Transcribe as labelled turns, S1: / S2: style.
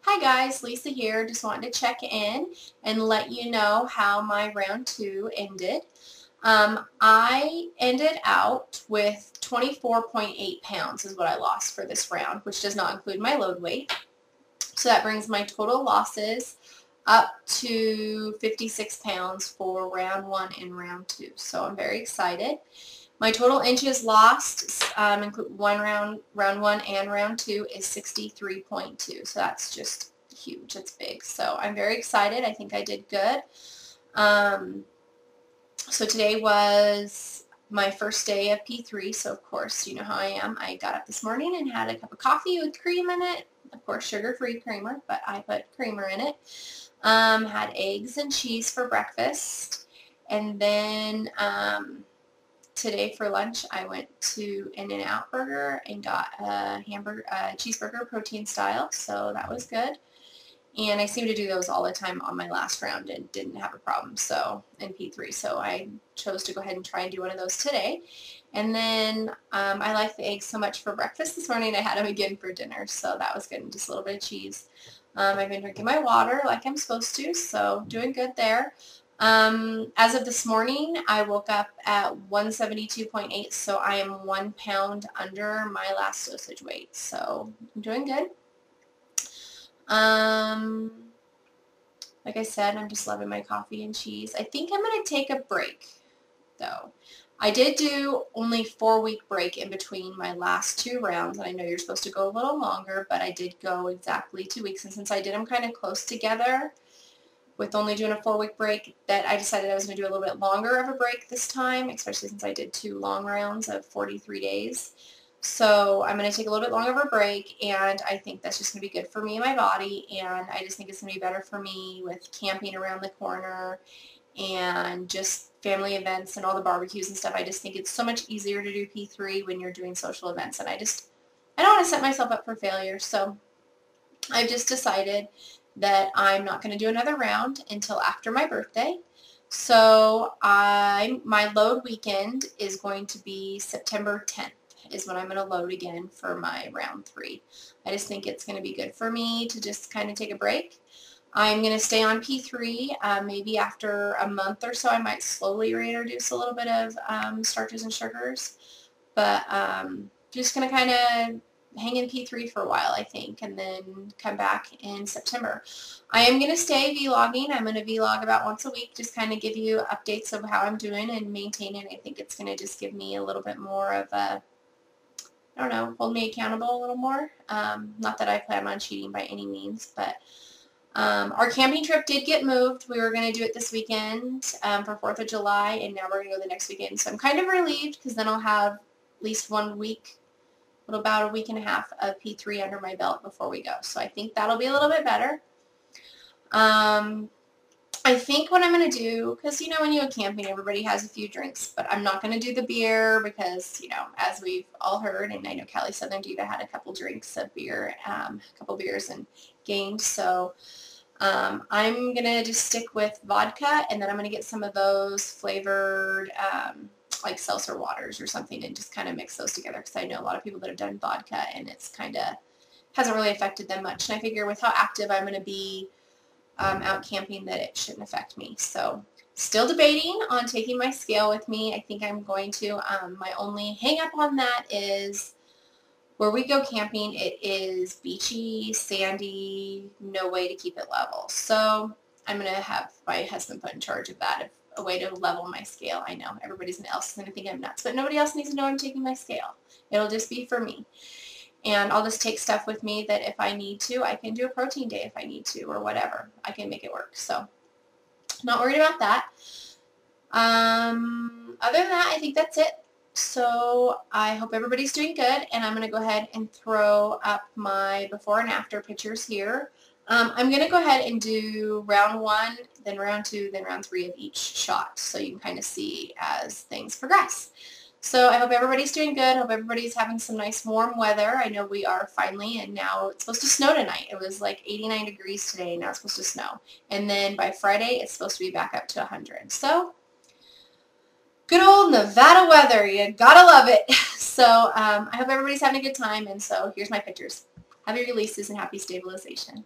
S1: Hi guys, Lisa here. Just wanted to check in and let you know how my round 2 ended. I ended out with 24.8 pounds is what I lost for this round, which does not include my load weight. So that brings my total losses up to 56 pounds for round 1 and round 2. So I'm very excited. My total inches lost, include round 1 and round 2, is 63.2. So that's just huge. It's big. So I'm very excited. I think I did good. So today was my first day of P3. So of course, you know how I am. I got up this morning and had a cup of coffee with cream in it. Of course, sugar-free creamer, but I put creamer in it. Had eggs and cheese for breakfast. And then today for lunch, I went to In-N-Out Burger and got a cheeseburger protein style, so that was good. And I seem to do those all the time on my last round and didn't have a problem in P3, so I chose to go ahead and try and do one of those today. And then I like the eggs so much for breakfast this morning, I had them again for dinner, so that was good, and just a little bit of cheese. I've been drinking my water like I'm supposed to, so doing good there. As of this morning, I woke up at 172.8, so I am 1 pound under my last dosage weight, so I'm doing good. Like I said, I'm just loving my coffee and cheese. I think I'm going to take a break, though. I did do only 4-week break in between my last 2 rounds, and I know you're supposed to go a little longer, but I did go exactly 2 weeks, and since I did them kind of close together, with only doing a 4-week break, that I decided I was going to do a little bit longer of a break this time, especially since I did 2 long rounds of 43 days. So I'm going to take a little bit longer of a break, and I think that's just going to be good for me and my body, and I just think it's going to be better for me with camping around the corner and just family events and all the barbecues and stuff. I just think it's so much easier to do P3 when you're doing social events, and I don't want to set myself up for failure, so I've just decided that I'm not going to do another round until after my birthday. So my load weekend is going to be September 10th is when I'm going to load again for my round 3. I just think it's going to be good for me to just kind of take a break. I'm going to stay on P3. Maybe after a month or so I might slowly reintroduce a little bit of starches and sugars. But just going to kind of hang in P3 for a while, I think, and then come back in September. I am going to stay vlogging. I'm going to vlog about once a week, just kind of give you updates of how I'm doing and maintaining. I think it's going to just give me a little bit more of a, I don't know, hold me accountable a little more. Not that I plan on cheating by any means, but our camping trip did get moved. We were going to do it this weekend for 4th of July, and now we're going to go the next weekend. So I'm kind of relieved because then I'll have at least 1 week, about a week and a half of P3 under my belt before we go. So I think that'll be a little bit better. I think what I'm going to do, because, you know, when you go camping, everybody has a few drinks, but I'm not going to do the beer because, you know, as we've all heard, and I know Callie Southern Diva had a couple drinks of beer, a couple beers and gained, so I'm going to just stick with vodka, and then I'm going to get some of those flavored like seltzer waters or something and just kind of mix those together, because I know a lot of people that have done vodka and it's kind of hasn't really affected them much, and I figure with how active I'm going to be out camping that it shouldn't affect me. So still debating on taking my scale with me. I think I'm going to. My only hang up on that is where we go camping, it is beachy, sandy, no way to keep it level. So I'm going to have my husband put in charge of that, a way to level my scale. I know everybody else is going to think I'm nuts, but nobody else needs to know I'm taking my scale. It'll just be for me. And I'll just take stuff with me that if I need to, I can do a protein day if I need to, or whatever. I can make it work. So not worried about that. Other than that, I think that's it. So I hope everybody's doing good, and I'm going to go ahead and throw up my before and after pictures here. I'm going to go ahead and do round 1, then round 2, then round 3 of each shot, so you can kind of see as things progress. So I hope everybody's doing good. I hope everybody's having some nice warm weather. I know we are finally, and now it's supposed to snow tonight. It was like 89 degrees today, and now it's supposed to snow. And then by Friday, it's supposed to be back up to 100. So good old Nevada weather. You gotta love it. So I hope everybody's having a good time, and so here's my pictures. Happy releases and happy stabilization.